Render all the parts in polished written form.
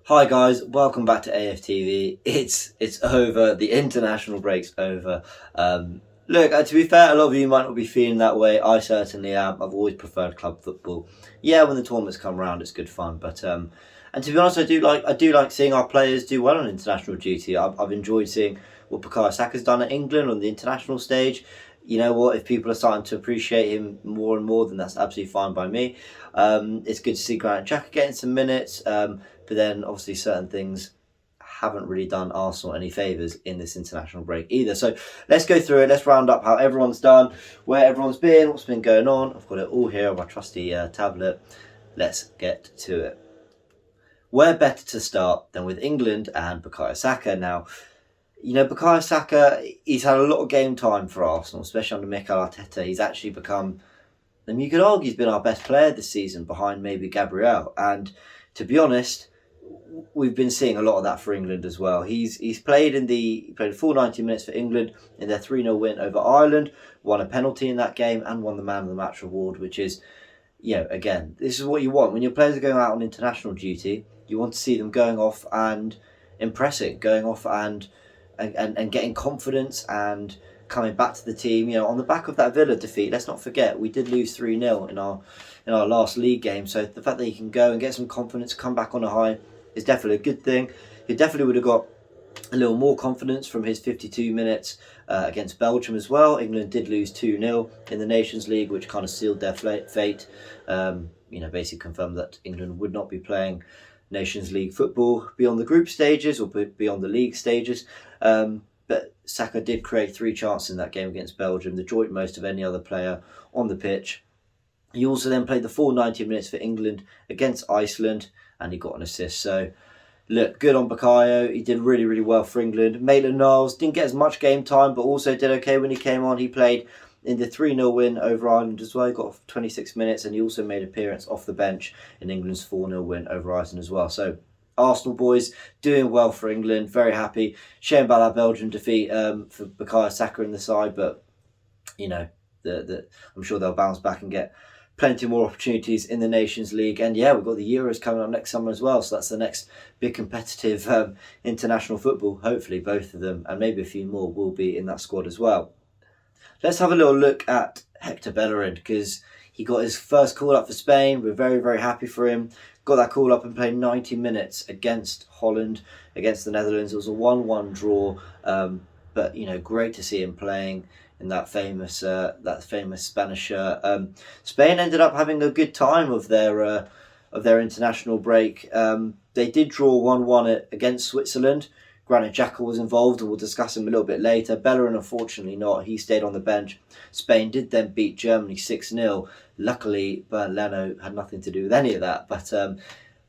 Hi guys, welcome back to AFTV. It's over. The international break's over. Look, to be fair, a lot of you might not be feeling that way. I certainly am. I've always preferred club football. Yeah, when the tournaments come around, it's good fun. But and to be honest, I do like seeing our players do well on international duty. I've enjoyed seeing what Bukayo Saka's done at England on the international stage. You know what? If people are starting to appreciate him more and more, then that's absolutely fine by me. It's good to see Granit Xhaka getting some minutes. But then obviously certain things haven't really done Arsenal any favours in this international break either. So let's go through it. Let's round up how everyone's done, where everyone's been, what's been going on. I've got it all here on my trusty tablet. Let's get to it. Where better to start than with England and Bukayo Saka? Now, you know, Bukayo Saka, he's had a lot of game time for Arsenal, especially under Mikel Arteta. He's actually become, I mean, you could argue he's been our best player this season behind maybe Gabriel. And to be honest, we've been seeing a lot of that for England as well. He played a full 90 minutes for England in their 3-0 win over Ireland, won a penalty in that game and won the man of the match award, which is, you know, again, this is what you want. When your players are going out on international duty, you want to see them going off and impressing, going off and getting confidence and coming back to the team. You know, on the back of that Villa defeat, let's not forget, we did lose 3-0 in our last league game. So the fact that he can go and get some confidence, come back on a high, is definitely a good thing. He definitely would have got a little more confidence from his 52 minutes against Belgium as well. England did lose 2-0 in the Nations League, which kind of sealed their fate. Basically confirmed that England would not be playing Nations League football beyond the group stages or beyond the league stages. But Saka did create 3 chances in that game against Belgium, the joint most of any other player on the pitch. He also then played the full 90 minutes for England against Iceland, and he got an assist. So, look, good on Bukayo. He did really, really well for England. Maitland-Niles didn't get as much game time, but also did okay when he came on. He played in the 3-0 win over Ireland as well. He got 26 minutes, and he also made an appearance off the bench in England's 4-0 win over Iceland as well. So, Arsenal boys doing well for England. Very happy. Shame about that Belgian defeat for Bukayo Saka in the side, but, you know, I'm sure they'll bounce back and get plenty more opportunities in the Nations League. And yeah, we've got the Euros coming up next summer as well. So that's the next big competitive international football. Hopefully both of them and maybe a few more will be in that squad as well. Let's have a little look at Hector Bellerin, because he got his first call up for Spain. We're very, very happy for him. Got that call up and played 90 minutes against Holland, against the Netherlands. It was a 1-1 draw. But, you know, great to see him playing in that famous Spanish shirt. Spain ended up having a good time of their international break. They did draw 1-1 against Switzerland. Granit Xhaka was involved, and we'll discuss him a little bit later. Bellerin, unfortunately not. He stayed on the bench. Spain did then beat Germany 6-0. Luckily, Bernd Leno had nothing to do with any of that. But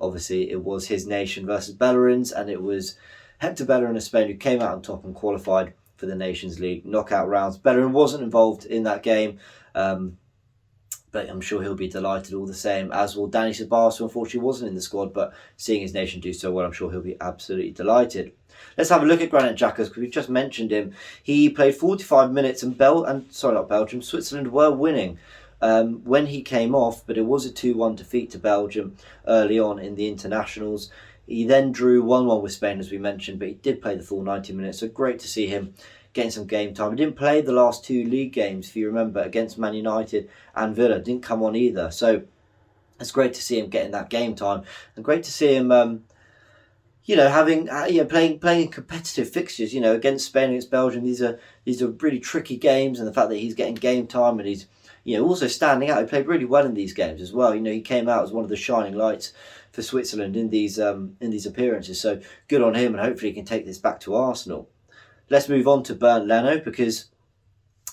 obviously, it was his nation versus Bellerin's, and it was Hector Bellerin of Spain who came out on top and qualified for the Nations League knockout rounds. Bellerin wasn't involved in that game, but I'm sure he'll be delighted all the same, as will Dani Ceballos, who unfortunately wasn't in the squad, but seeing his nation do so well, I'm sure he'll be absolutely delighted. Let's have a look at Granit Xhaka, because we've just mentioned him. He played 45 minutes, and Switzerland were winning when he came off, but it was a 2-1 defeat to Belgium early on in the internationals. He then drew 1-1 with Spain, as we mentioned, but he did play the full 90 minutes, so great to see him getting some game time. He didn't play the last 2 league games, if you remember, against Man United and Villa. Didn't come on either, so it's great to see him getting that game time, and great to see him, playing competitive fixtures. You know, against Spain, against Belgium, these are really tricky games, and the fact that he's getting game time and he's, you know, also standing out. He played really well in these games as well. You know, he came out as one of the shining lights for Switzerland in these appearances. So good on him, and hopefully he can take this back to Arsenal. Let's move on to Bernd Leno, because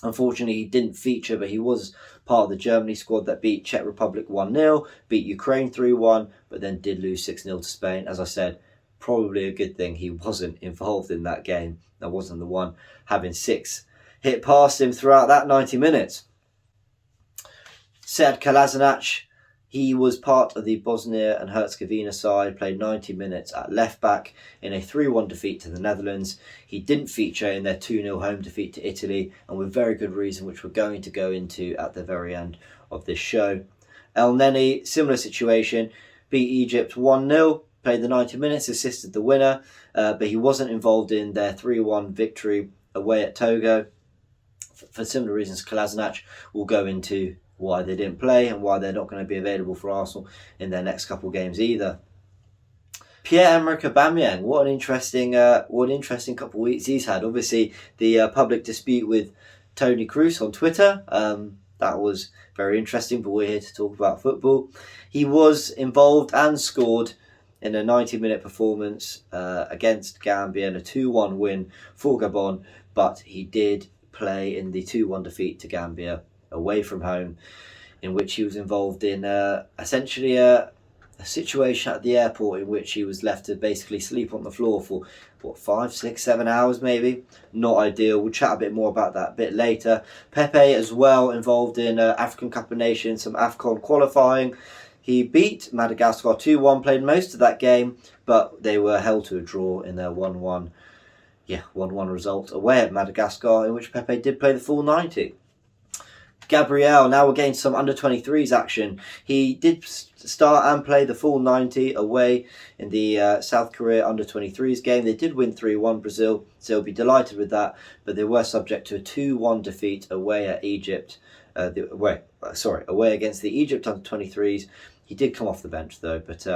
unfortunately he didn't feature, but he was part of the Germany squad that beat Czech Republic 1-0, beat Ukraine 3-1, but then did lose 6-0 to Spain. As I said, probably a good thing he wasn't involved in that game. I wasn't the one having 6 hit past him throughout that 90 minutes. Sead Kolasinac, he was part of the Bosnia and Herzegovina side, played 90 minutes at left back in a 3-1 defeat to the Netherlands. He didn't feature in their 2-0 home defeat to Italy, and with very good reason, which we're going to go into at the very end of this show. Elneny, similar situation, beat Egypt 1-0. played the 90 minutes, assisted the winner, but he wasn't involved in their 3-1 victory away at Togo. For similar reasons, Kolasinac will go into why they didn't play and why they're not going to be available for Arsenal in their next couple of games either. Pierre-Emerick Aubameyang, what an interesting couple of weeks he's had. Obviously, the public dispute with Tony Kroos on Twitter, that was very interesting, but we're here to talk about football. He was involved and scored in a 90-minute performance against Gambia in a 2-1 win for Gabon, but he did play in the 2-1 defeat to Gambia away from home, in which he was involved in essentially a situation at the airport in which he was left to basically sleep on the floor for 5, 6, 7 hours maybe. Not ideal. We'll chat a bit more about that a bit later. Pepe as well involved in African Cup of Nations, some AFCON qualifying. He beat Madagascar 2-1, played most of that game, but they were held to a draw in their 1-1 result away at Madagascar, in which Pepe did play the full 90. Gabriel, now we're getting some under-23s action. He did start and play the full 90 away in the South Korea under-23s game. They did win 3-1 Brazil, so he'll be delighted with that, but they were subject to a 2-1 defeat away at Egypt. Away against the Egypt under-23s. He did come off the bench though, but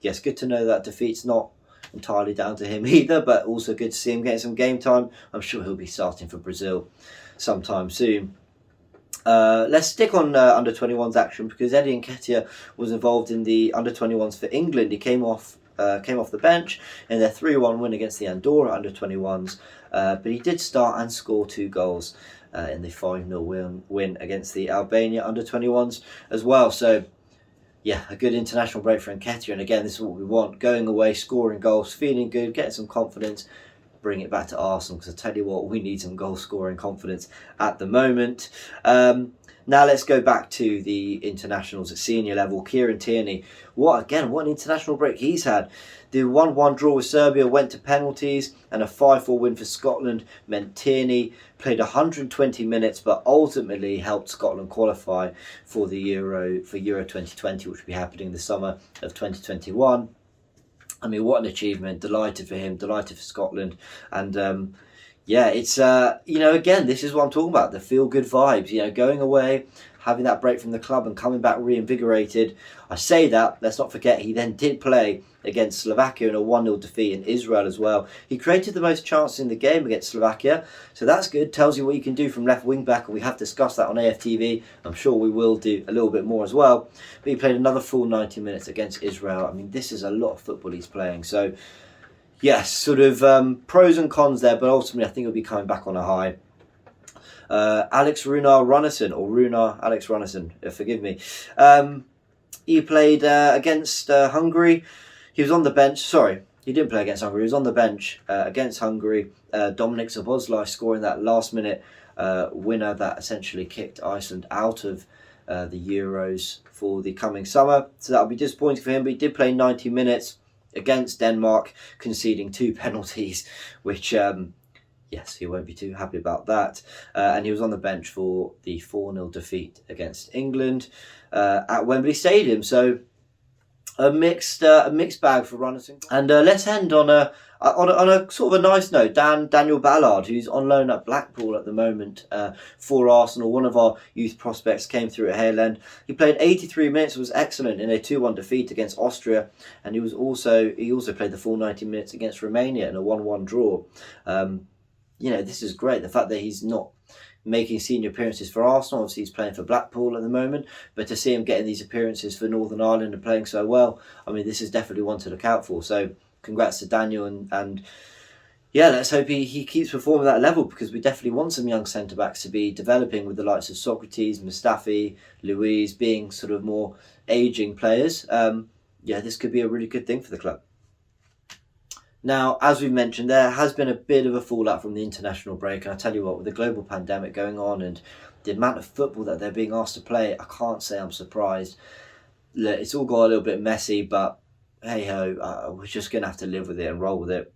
yes, good to know that defeat's not entirely down to him either, but also good to see him getting some game time. I'm sure he'll be starting for Brazil sometime soon. Let's stick on under-21s action, because Eddie Nketiah was involved in the under-21s for England. He came off the bench in their 3-1 win against the Andorra under-21s, but he did start and score 2 goals in the 5-0 win against the Albania under-21s as well. So yeah, a good international break for Nketiah, and again, this is what we want: going away, scoring goals, feeling good, getting some confidence, bring it back to Arsenal, because I tell you what, we need some goal scoring confidence at the moment. Now let's go back to the internationals at senior level. Kieran Tierney, what an international break he's had. The 1-1 draw with Serbia went to penalties, and a 5-4 win for Scotland meant Tierney played 120 minutes, but ultimately helped Scotland qualify for the Euro 2020, which will be happening in the summer of 2021. I mean, what an achievement. Delighted for him, delighted for Scotland. And it's, again, this is what I'm talking about, the feel-good vibes, going away, having that break from the club and coming back reinvigorated. I say that, let's not forget, he then did play against Slovakia in a 1-0 defeat in Israel as well. He created the most chances in the game against Slovakia, so that's good. Tells you what you can do from left wing back, and we have discussed that on AFTV. I'm sure we will do a little bit more as well. But he played another full 90 minutes against Israel. I mean, this is a lot of football he's playing. So, yes, sort of pros and cons there, but ultimately I think he'll be coming back on a high. Runarsson, forgive me. He played against Hungary. He was on the bench. Sorry, he didn't play against Hungary. He was on the bench against Hungary. Dominik Szoboszlai scoring that last-minute winner that essentially kicked Iceland out of the Euros for the coming summer. So that'll be disappointing for him, but he did play 90 minutes against Denmark, conceding 2 penalties, which... yes, he won't be too happy about that. And he was on the bench for the 4-0 defeat against England at Wembley Stadium. So a mixed bag for Runarsson. And let's end on a sort of a nice note. Daniel Ballard, who's on loan at Blackpool at the moment for Arsenal, one of our youth prospects, came through at Hale End. He played 83 minutes, was excellent in a 2-1 defeat against Austria, and he also played the full 90 minutes against Romania in a 1-1 draw. This is great. The fact that he's not making senior appearances for Arsenal, obviously he's playing for Blackpool at the moment, but to see him getting these appearances for Northern Ireland and playing so well, I mean, this is definitely one to look out for. So congrats to Daniel, and let's hope he keeps performing at that level, because we definitely want some young centre-backs to be developing with the likes of Socrates, Mustafi, Louise being sort of more ageing players. This could be a really good thing for the club. Now, as we mentioned, there has been a bit of a fallout from the international break, and I tell you what, with the global pandemic going on and the amount of football that they're being asked to play, I can't say I'm surprised. Look, it's all got a little bit messy, but hey-ho, we're just going to have to live with it and roll with it.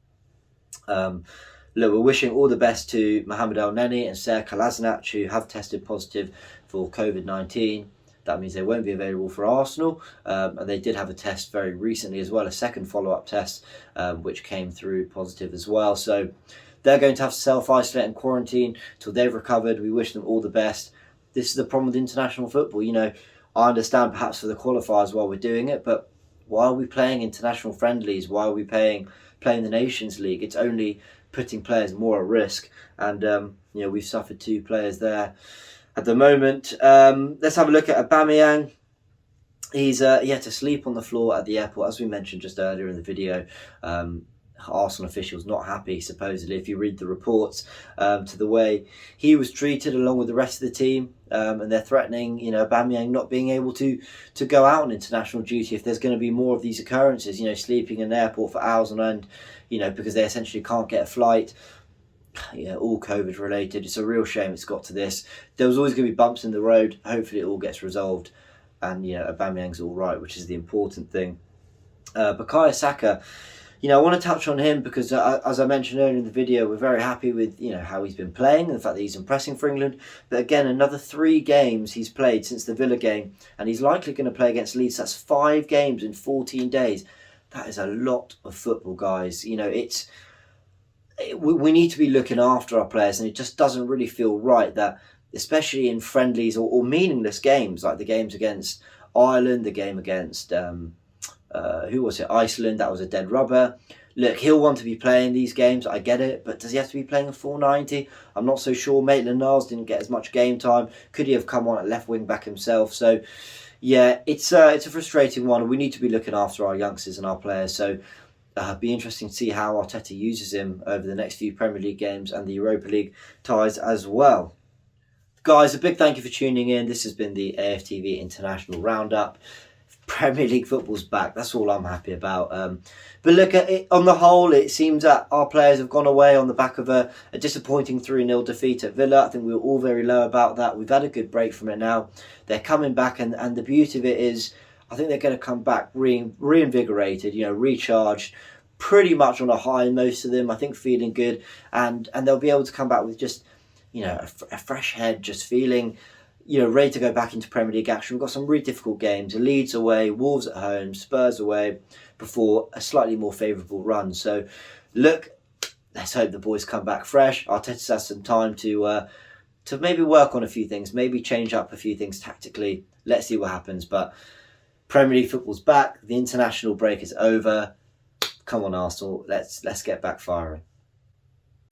We're wishing all the best to Mohamed Elneny and Sarah Kolasinac, who have tested positive for COVID-19. That means they won't be available for Arsenal, and they did have a test very recently as well, a second follow-up test, which came through positive as well. So they're going to have to self-isolate and quarantine till they've recovered. We wish them all the best. This is the problem with international football. You know, I understand perhaps for the qualifiers while we're doing it, but why are we playing international friendlies? Why are we playing the Nations League? It's only putting players more at risk. And, you know, we've suffered 2 players there at the moment. Let's have a look at Aubameyang. He had to sleep on the floor at the airport, as we mentioned just earlier in the video. Arsenal officials not happy, supposedly, if you read the reports, to the way he was treated along with the rest of the team. And they're threatening, you know, Aubameyang not being able to go out on international duty if there's going to be more of these occurrences, you know, sleeping in an airport for hours on end, you know, because they essentially can't get a flight. Yeah, all COVID related. It's a real shame it's got to this. There was always going to be bumps in the road. Hopefully it all gets resolved and, you know, Aubameyang's all right, which is the important thing. Bukayo Saka, you know, I want to touch on him because, as I mentioned earlier in the video, we're very happy with, you know, how he's been playing and the fact that he's impressing for England. But again, another 3 games he's played since the Villa game, and he's likely going to play against Leeds. That's 5 games in 14 days. That is a lot of football, guys. You know, we need to be looking after our players, and it just doesn't really feel right that, especially in friendlies or meaningless games, like the games against Ireland, the game against, Iceland, that was a dead rubber. Look, he'll want to be playing these games, I get it, but does he have to be playing a full 90? I'm not so sure. Maitland-Niles didn't get as much game time. Could he have come on at left wing back himself? So, yeah, it's a frustrating one. We need to be looking after our youngsters and our players, so be interesting to see how Arteta uses him over the next few Premier League games and the Europa League ties as well. Guys, a big thank you for tuning in. This has been the AFTV International Roundup. Premier League football's back. That's all I'm happy about. But look, at it, on the whole, it seems that our players have gone away on the back of a disappointing 3-0 defeat at Villa. I think we were all very low about that. We've had a good break from it now. They're coming back, and the beauty of it is, I think they're going to come back reinvigorated, you know, recharged, pretty much on a high, most of them, I think, feeling good. And they'll be able to come back with just, you know, a fresh head, just feeling, you know, ready to go back into Premier League action. We've got some really difficult games. Leeds away, Wolves at home, Spurs away, before a slightly more favourable run. So, look, let's hope the boys come back fresh. Arteta's had some time to maybe work on a few things, maybe change up a few things tactically. Let's see what happens. But Premier League football's back. The international break is over. Come on, Arsenal. Let's get back firing.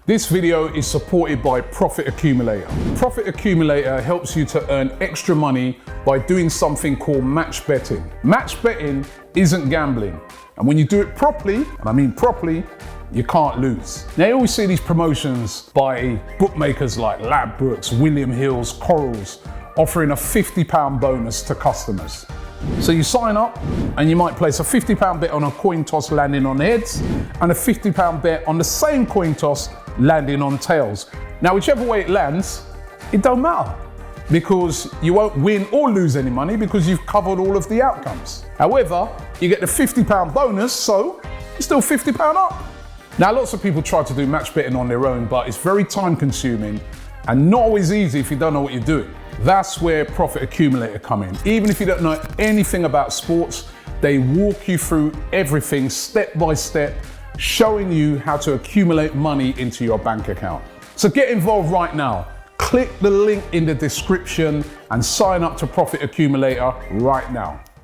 This video is supported by Profit Accumulator. Profit Accumulator helps you to earn extra money by doing something called match betting. Match betting isn't gambling. And when you do it properly, and I mean properly, you can't lose. Now, you always see these promotions by bookmakers like Ladbrokes, William Hill's, Corals, offering a £50 bonus to customers. So you sign up and you might place a £50 bet on a coin toss landing on heads and a £50 bet on the same coin toss landing on tails. Now, whichever way it lands, it don't matter because you won't win or lose any money because you've covered all of the outcomes. However, you get the £50 bonus, so you're still £50 up. Now, lots of people try to do match betting on their own, but it's very time consuming and not always easy if you don't know what you're doing. That's where Profit Accumulator come in. Even if you don't know anything about sports, they walk you through everything step by step, showing you how to accumulate money into your bank account. So get involved right now. Click the link in the description and sign up to Profit Accumulator right now.